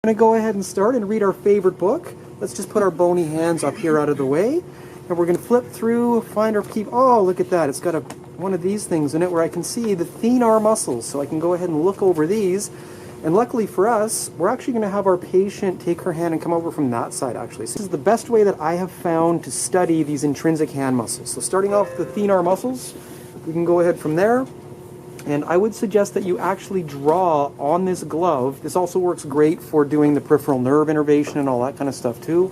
We're going to go ahead and start and read our favorite book. Let's just put our bony hands up here out of the way. And we're going to flip through, find our keep. Oh, look at that. It's got one of these things in it where I can see the Thenar Muscles. So I can go ahead and look over these. And luckily for us, we're actually going to have our patient take her hand and come over from that side, actually. So this is the best way that I have found to study these intrinsic hand muscles. So starting off with the Thenar Muscles, we can go ahead from there. And I would suggest that you actually draw on this glove. This also works great for doing the peripheral nerve innervation and all that kind of stuff too.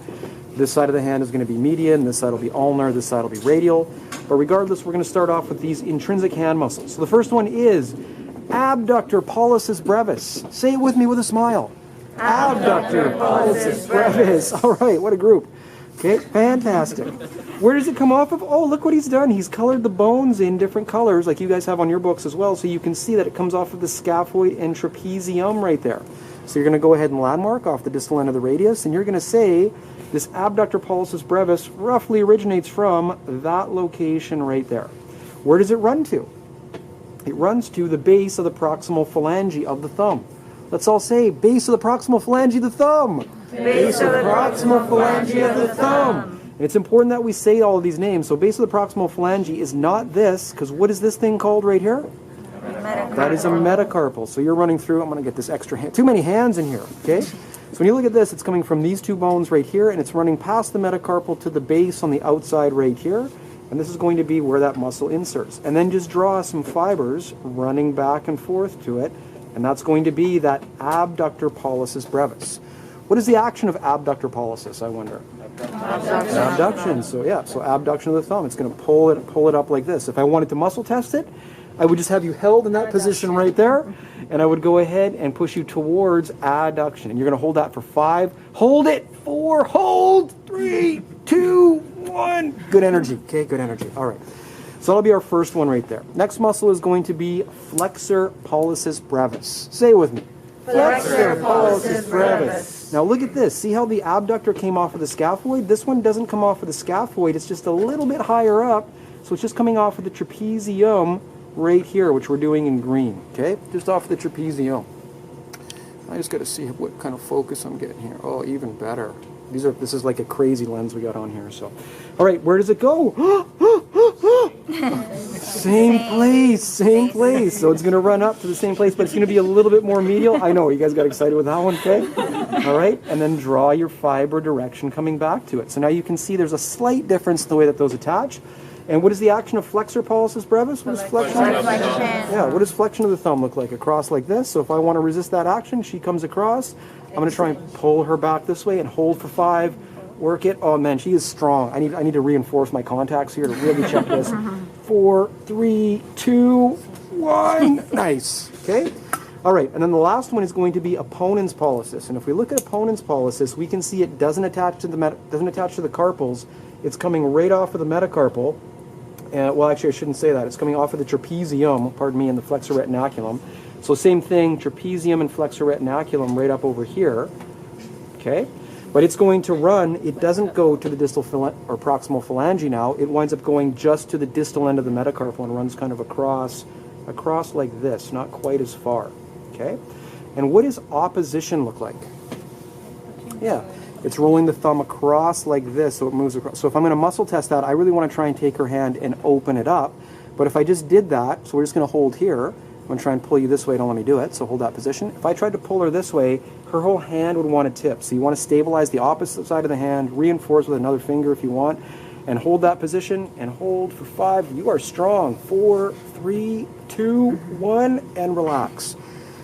This side of the hand is going to be median, this side will be ulnar, this side will be radial. But regardless, we're going to start off with these intrinsic hand muscles. So the first one is abductor pollicis brevis. Say it with me with a smile. Abductor pollicis brevis. All right, what a group. Okay, fantastic. Where does it come off of? Oh, look what he's done. He's colored the bones in different colors, like you guys have on your books as well, so you can see that it comes off of the scaphoid and trapezium right there. So you're going to go ahead and landmark off the distal end of the radius, and you're going to say this abductor pollicis brevis roughly originates from that location right there. Where does it run to? It runs to the base of the proximal phalange of the thumb. Let's all say, base of the proximal phalange of the thumb. Base of the proximal phalange of the thumb. And it's important that we say all of these names. So base of the proximal phalange is not this, because what is this thing called right here? That is a metacarpal. So you're running through, I'm going to get this extra hand, too many hands in here, okay? So when you look at this, it's coming from these two bones right here, and it's running past the metacarpal to the base on the outside right here. And this is going to be where that muscle inserts. And then just draw some fibers running back and forth to it. And that's going to be that abductor pollicis brevis. What is the action of abductor pollicis, I wonder? Abduction. So yeah, so abduction of the thumb. It's going to pull it up like this. If I wanted to muscle test it, I would just have you held in that position right there, and I would go ahead and push you towards adduction. And you're going to hold that for 5. Hold it. 4. Hold. 3, 2, 1. Good energy. Okay, good energy. All right. So that'll be our first one right there. Next muscle is going to be flexor pollicis brevis. Say it with me. Flexor pollicis brevis. Now look at this. See how the abductor came off of the scaphoid? This one doesn't come off of the scaphoid. It's just a little bit higher up. So it's just coming off of the trapezium right here, which we're doing in green. Okay? Just off the trapezium. I just got to see what kind of focus I'm getting here. Oh, even better. This is like a crazy lens we got on here. So, all right, where does it go? Same place. So it's going to run up to the same place, but it's going to be a little bit more medial. I know, you guys got excited with that one, okay? All right, and then draw your fiber direction coming back to it. So now you can see there's a slight difference in the way that those attach. And what is the action of flexor pollicis brevis? What is flexion? Yeah, what does flexion of the thumb look like? Across like this. So if I want to resist that action, she comes across. I'm going to try and pull her back this way and hold for 5. Work it. Oh man, she is strong. I need to reinforce my contacts here to really check this. 4, 3, 2, 1. Nice. Okay. All right. And then the last one is going to be opponens pollicis. And if we look at opponens pollicis, we can see it doesn't attach to the carpals. It's coming right off of the metacarpal. Well, actually, I shouldn't say that. It's coming off of the trapezium, pardon me, and the flexor retinaculum. So same thing, trapezium and flexor retinaculum right up over here. Okay? But it's going to run, it doesn't go to the distal or proximal phalange now. It winds up going just to the distal end of the metacarpal and runs kind of across like this, not quite as far. Okay? And what does opposition look like? Yeah. It's rolling the thumb across like this, so it moves across. So if I'm going to muscle test that, I really want to try and take her hand and open it up. But if I just did that, so we're just going to hold here. I'm going to try and pull you this way. Don't let me do it. So hold that position. If I tried to pull her this way, her whole hand would want to tip. So you want to stabilize the opposite side of the hand, reinforce with another finger if you want, and hold that position and hold for 5. You are strong. 4, 3, 2, 1, and relax.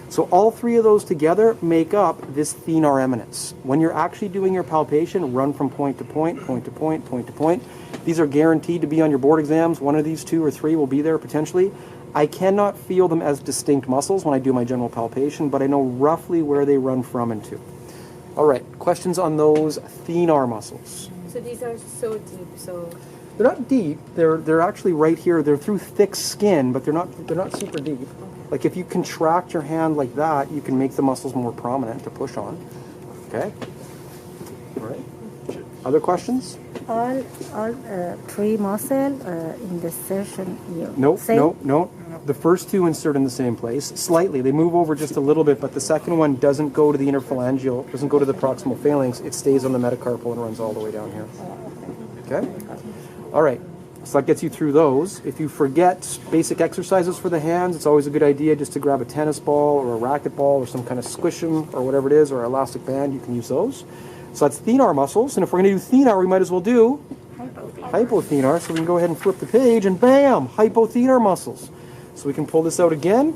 So all 3 of those together make up this thenar eminence. When you're actually doing your palpation, run from point to point, point to point, point to point. These are guaranteed to be on your board exams. One of these 2 or 3 will be there potentially. I cannot feel them as distinct muscles when I do my general palpation, but I know roughly where they run from and to. All right, questions on those thenar muscles? So these are so deep, so... They're not deep. They're actually right here. They're through thick skin, but they're not super deep. Okay. Like if you contract your hand like that, you can make the muscles more prominent to push on. Okay? All right. Other questions? All 3 muscles in the session. Nope. The first two insert in the same place, slightly. They move over just a little bit, but the second one doesn't go to the interphalangeal, doesn't go to the proximal phalanx. It stays on the metacarpal and runs all the way down here. Okay? All right. So that gets you through those. If you forget basic exercises for the hands, it's always a good idea just to grab a tennis ball or a racquetball or some kind of squish 'em or whatever it is, or elastic band. You can use those. So that's thenar muscles. And if we're going to do thenar, we might as well do hypothenar. So we can go ahead and flip the page and bam, hypothenar muscles. So we can pull this out again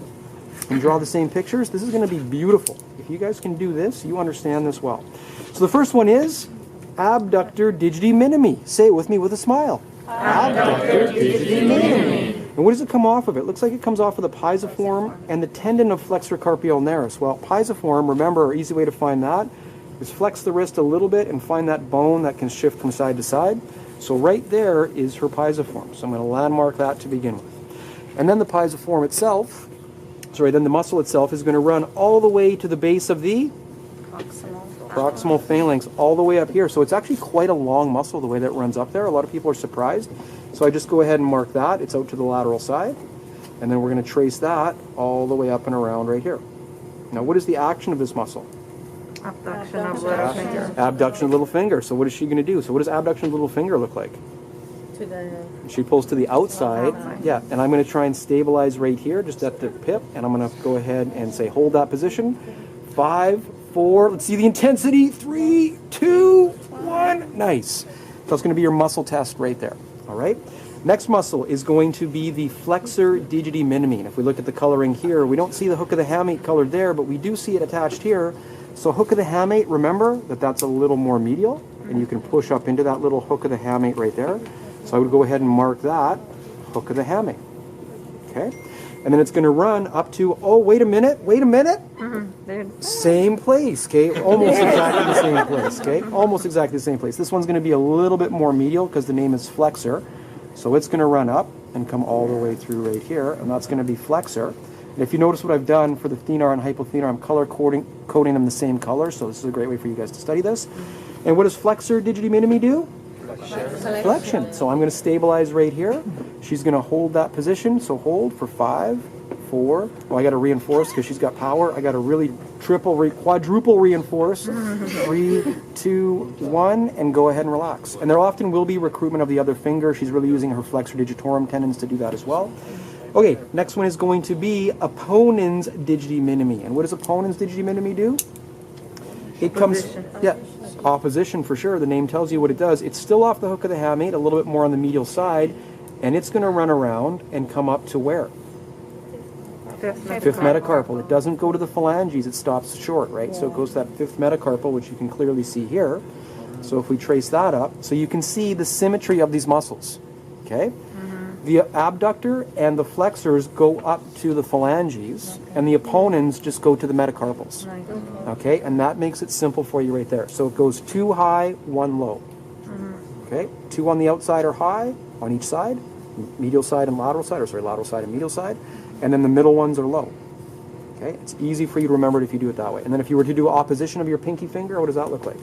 and draw the same pictures. This is going to be beautiful. If you guys can do this, you understand this well. So the first one is abductor digiti minimi. Say it with me with a smile. Abductor digiti minimi. And what does it come off of? It looks like it comes off of the pisiform and the tendon of flexor carpi ulnaris. Well, pisiform, remember, an easy way to find that is flex the wrist a little bit and find that bone that can shift from side to side. So right there is her pisiform. So I'm going to landmark that to begin with. And then the pisiform itself, then the muscle itself is going to run all the way to the base of the proximal phalanx, all the way up here. So it's actually quite a long muscle the way that it runs up there. A lot of people are surprised. So I just go ahead and mark that. It's out to the lateral side. And then we're going to trace that all the way up and around right here. Now, what is the action of this muscle? Abduction of little finger. Abduction of little finger. So what is she going to do? So what does abduction of little finger look like? To the She pulls to the outside. Yeah, and I'm going to try and stabilize right here, just at the pip. And I'm going to go ahead and say, hold that position. 5, 4, let's see the intensity. 3, 2, 1. Nice. So it's going to be your muscle test right there. All right. Next muscle is going to be the flexor digiti minimi. And if we look at the coloring here, we don't see the hook of the hamate colored there, but we do see it attached here. So hook of the hamate, remember that that's a little more medial, and you can push up into that little hook of the hamate right there. So I would go ahead and mark that hook of the hamate. Okay? And then it's going to run up to, oh, wait a minute. Same place, okay? Almost exactly the same place, okay? Almost exactly the same place. This one's going to be a little bit more medial because the name is flexor. So it's going to run up and come all the way through right here, and that's going to be flexor. And if you notice what I've done for the thenar and hypothenar, I'm color coding them the same color, so this is a great way for you guys to study this. And what does flexor digiti minimi do? Flexion. So I'm going to stabilize right here. She's going to hold that position, so hold for 5, 4. Well, I got to reinforce because she's got power. I got to really quadruple reinforce. 3, 2, 1, and go ahead and relax. And there often will be recruitment of the other finger. She's really using her flexor digitorum tendons to do that as well. Okay, next one is going to be opponens digiti minimi. And what does opponens digiti minimi do? It comes, opposition for sure. The name tells you what it does. It's still off the hook of the hamate, a little bit more on the medial side, and it's going to run around and come up to where? Fifth metacarpal. It doesn't go to the phalanges. It stops short, right? So it goes to that fifth metacarpal, which you can clearly see here. So if we trace that up, so you can see the symmetry of these muscles, okay? The abductor and the flexors go up to the phalanges, and the opponents just go to the metacarpals. Okay, and that makes it simple for you right there. So it goes 2 high, 1 low. Okay, 2 on the outside are high on each side, medial side and lateral side, lateral side and medial side, and then the middle ones are low. Okay, it's easy for you to remember it if you do it that way. And then if you were to do opposition of your pinky finger, what does that look like?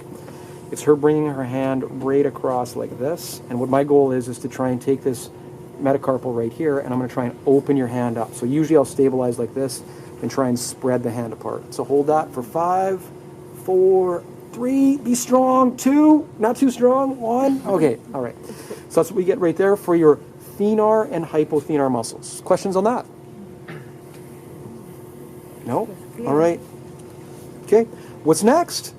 It's her bringing her hand right across like this, and what my goal is to try and take this metacarpal right here, and I'm going to try and open your hand up. So usually I'll stabilize like this and try and spread the hand apart. So hold that for 5, 4, 3, be strong, 2, not too strong, 1. Okay, all right. So that's what we get right there for your thenar and hypothenar muscles. Questions on that? No? All right. Okay, what's next?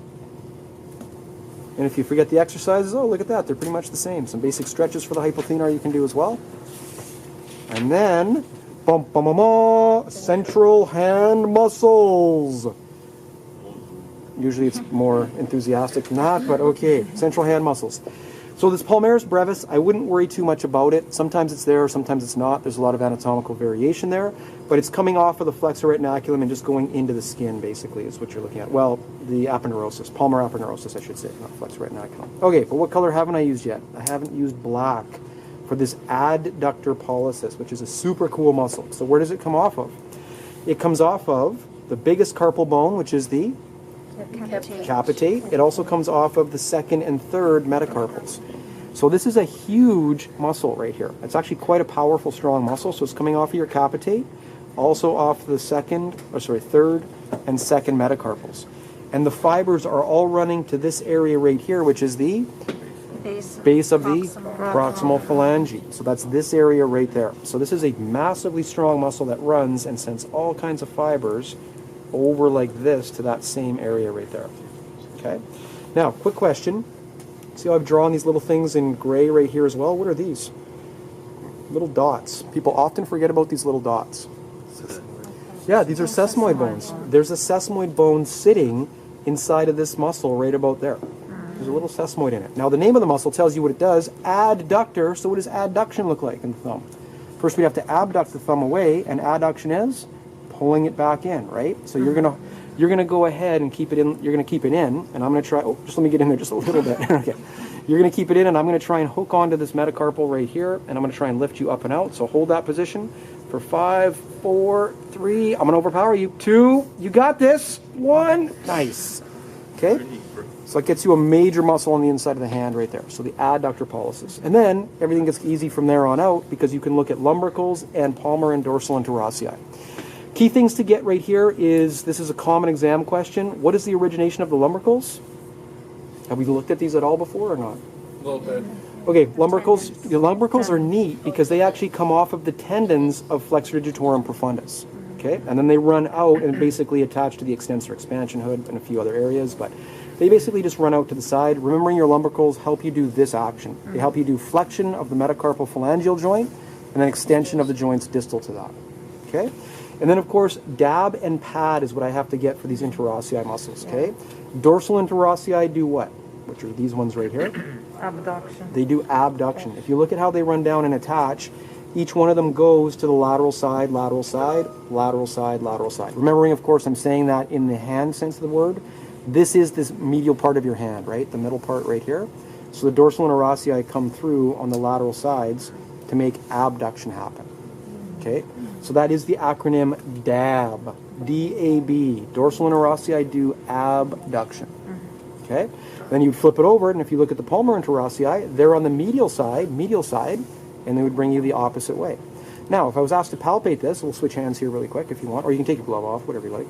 And if you forget the exercises, oh, look at that. They're pretty much the same. Some basic stretches for the hypothenar you can do as well. And then, central hand muscles. Usually it's more enthusiastic than that, but okay, central hand muscles. So this palmaris brevis, I wouldn't worry too much about it. Sometimes it's there, sometimes it's not. There's a lot of anatomical variation there, but it's coming off of the flexor retinaculum and just going into the skin, basically, is what you're looking at. Well, the aponeurosis, palmar aponeurosis, I should say, not flexor retinaculum. Okay, but what color haven't I used yet? I haven't used black for this adductor pollicis, which is a super cool muscle. So where does it come off of? It comes off of the biggest carpal bone, which is the capitate. It also comes off of the second and third metacarpals. So this is a huge muscle right here. It's actually quite a powerful, strong muscle. So it's coming off of your capitate, also off the third and second metacarpals. And the fibers are all running to this area right here, which is the base of the proximal phalange. So that's this area right there. So this is a massively strong muscle that runs and sends all kinds of fibers over like this to that same area right there. Okay. Now, quick question. See how I've drawn these little things in gray right here as well? What are these? Little dots. People often forget about these little dots. Yeah, these are sesamoid bones. There's a sesamoid bone sitting inside of this muscle right about there. There's a little sesamoid in it. Now, the name of the muscle tells you what it does. Adductor. So what does adduction look like in the thumb? First, we have to abduct the thumb away, and adduction is pulling it back in, right? So you're gonna go ahead and keep it in. You're gonna keep it in, and I'm gonna try. Oh, just let me get in there just a little bit. Okay. You're gonna keep it in, and I'm gonna try and hook onto this metacarpal right here, and I'm gonna try and lift you up and out. So hold that position for 5, 4, 3. I'm gonna overpower you. 2. You got this. 1. Nice. Okay. So it gets you a major muscle on the inside of the hand right there. So the adductor pollicis. And then everything gets easy from there on out because you can look at lumbricals and palmar and dorsal interosseae. Key things to get right here is, this is a common exam question. What is the origination of the lumbricals? Have we looked at these at all before or not? A little bit. Okay, lumbricals. The lumbricals are neat because they actually come off of the tendons of flexor digitorum profundus. Okay, and then they run out and basically attach to the extensor expansion hood and a few other areas, but they basically just run out to the side. Remembering your lumbricals help you do this action. They help you do flexion of the metacarpal phalangeal joint and then extension of the joints distal to that. Okay? And then, of course, dab and pad is what I have to get for these interossei muscles. Okay? Dorsal interossei do what? Which are these ones right here? Abduction. They do abduction. If you look at how they run down and attach, each one of them goes to the lateral side, lateral side, lateral side, lateral side. Remembering, of course, I'm saying that in the hand sense of the word. This is this medial part of your hand, right? The middle part right here. So the dorsal interossei come through on the lateral sides to make abduction happen. Okay? So that is the acronym DAB. D-A-B. Dorsal interossei do abduction. Okay? Then you'd flip it over, and if you look at the palmar interossei, they're on the medial side, and they would bring you the opposite way. Now, if I was asked to palpate this, we'll switch hands here really quick if you want, or you can take your glove off, whatever you like.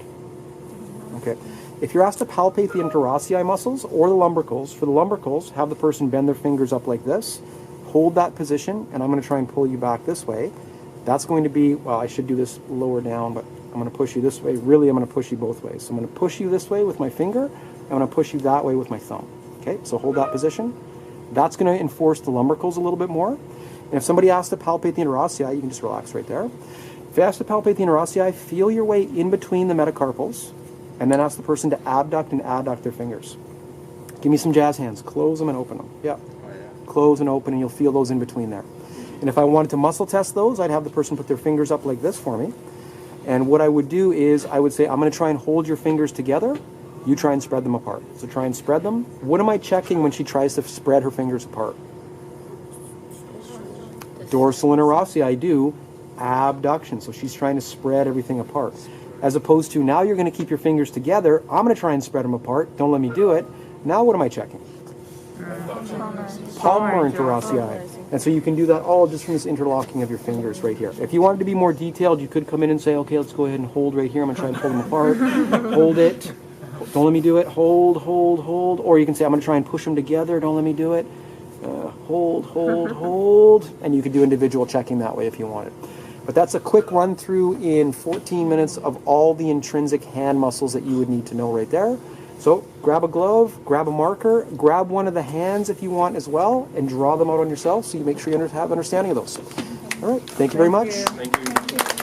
Okay. If you're asked to palpate the interossei muscles or the lumbricals, for the lumbricals, have the person bend their fingers up like this, hold that position, and I'm going to try and pull you back this way. That's going to be, well, I should do this lower down, but I'm going to push you this way. Really, I'm going to push you both ways. So I'm going to push you this way with my finger, I'm going to push you that way with my thumb. Okay, so hold that position. That's going to enforce the lumbricals a little bit more. And if somebody asks to palpate the interossei, you can just relax right there. If you ask to palpate the interossei, feel your way in between the metacarpals, and then ask the person to abduct and adduct their fingers. Give me some jazz hands. Close them and open them. Yeah. Close and open, and you'll feel those in between there. And if I wanted to muscle test those, I'd have the person put their fingers up like this for me. And what I would do is I would say, I'm going to try and hold your fingers together. You try and spread them apart. So try and spread them. What am I checking when she tries to spread her fingers apart? Dorsal interossei, I do abduction. So she's trying to spread everything apart. As opposed to, now you're going to keep your fingers together. I'm going to try and spread them apart. Don't let me do it. Now what am I checking? Palmar interossei. And so you can do that all just from this interlocking of your fingers right here. If you wanted to be more detailed, you could come in and say, okay, let's go ahead and hold right here. I'm going to try and pull them apart. Hold it. Don't let me do it. Hold, hold, hold. Or you can say, I'm going to try and push them together. Don't let me do it. Hold, hold, hold. And you could do individual checking that way if you wanted. But that's a quick run through in 14 minutes of all the intrinsic hand muscles that you would need to know right there. So grab a glove, grab a marker, grab one of the hands if you want as well, and draw them out on yourself so you make sure you have understanding of those. All right. Thank you very much. Thank you.